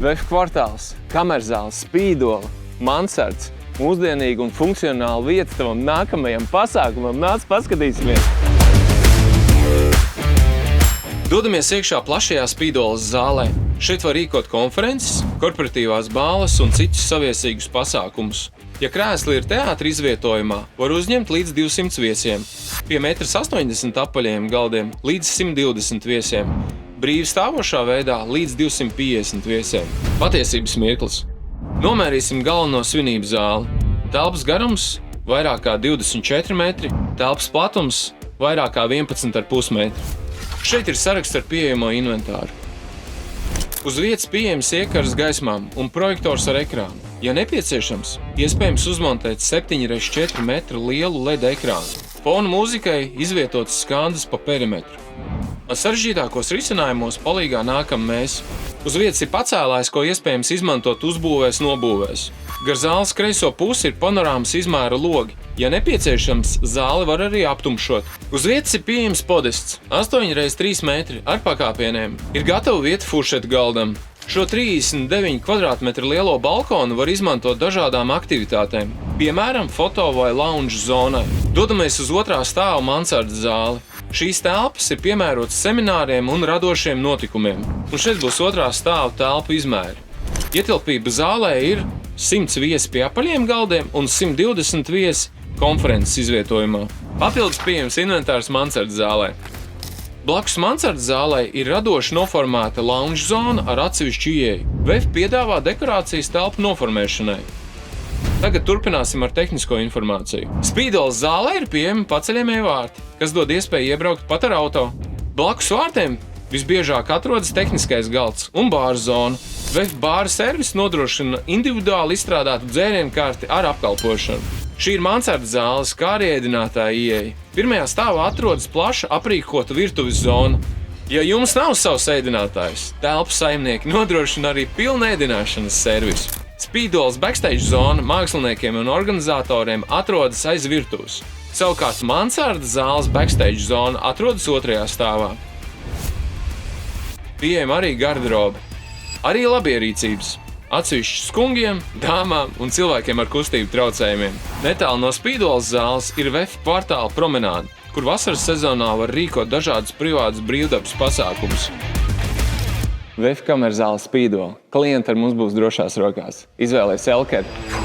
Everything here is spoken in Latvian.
VF kvartāls, kamerzāles, spīdola, mansards, mūsdienīga un funkcionāla vieta tavam nākamajam pasākumam. Nāc, paskatīsimies! Dodamies iekšā plašajā spīdolas zālē. Šeit var rīkot konferences, korporatīvās bāles un citus saviesīgus pasākumus. Ja krēsli ir teātra izvietojumā, var uzņemt līdz 200 viesiem. Pie 1,80 m apaļajiem galdiem līdz 120 viesiem. Brīvi stāvošā veidā līdz 250 viesiem. Patiesības mirklis. Nomērīsim galveno svinību zāli. Telpas garums vairāk kā 24 metri, telpas platums vairāk kā 11,5 metri. Šeit ir saraksts ar pieejamo inventāru. Uz vietas pieejams iekaras gaismām un projektors ar ekrānu. Ja nepieciešams, iespējams uzmontēt 7x4 metru lielu LED ekrānu. Fona mūzikai izvietotas skandas pa perimetru. Sarežģītākos risinājumos palīgā nākam mēs. Uz vietas ir pacēlājs, ko iespējams izmantot uzbūvēs, nobūvēs. Gar zāles kreiso pusi ir panorāmas izmēra logi. Ja nepieciešams, zāli var arī aptumšot. Uz vietas ir pieejams podests 8x3 metri ar pakāpieniem. Ir gatava vieta fušetu galdam. Šo 39 kvadrātmetru lielo balkonu var izmantot dažādām aktivitātēm, piemēram, foto vai lounge zonai. Dodamies uz otrā stāva mansardas zāli. Šīs telpas ir piemērotas semināriem un radošiem notikumiem, un šeit būs otrā stāva telpu izmēri. Ietilpība zālē ir 100 viesi pie apaļiem galdiem un 120 viesi konferences izvietojumā. Papildus pieejams inventārs mansardas zālē. Blakus mansardas zālē ir radoši noformēta lounge zona ar atsevišķu ieeju. VF piedāvā dekorācijas telpu noformēšanai. Tagad turpināsim ar tehnisko informāciju. Spīdolas zālē ir pieejami paceļamie vārti, kas dod iespēju iebraukt pat ar auto. Blakus vārtiem visbiežāk atrodas tehniskais galds un bāra zona. VF bāra servis nodrošina individuāli izstrādātu dzērienu karti ar apkalpošanu. Šī ir mansardas zāles kā arī ēdinātāja ieeja. Pirmajā stāvā atrodas plaša aprīkota virtuves zona. Ja jums nav savs ēdinātājs, telpu saimnieki nodrošina arī pilnu ēdināšanas servisu. Spīdolas backstage zona māksliniekiem un organizatoriem atrodas aiz virtuves. Savukārt mansardas zāles backstage zona atrodas otrajā stāvā. Pieejama arī garderobe. Arī labierīcības. Atsevišķi skungiem, dāmām un cilvēkiem ar kustību traucējumiem. Netālu no Spīdolas zāles ir VF kvartāla promenāde, kur vasaras sezonā var rīkot dažādus privātus brīvdabas pasākumus. VF kamerzāle Spīdola. Klienti ar mums būs drošās rokās. Izvēlies Elkeru.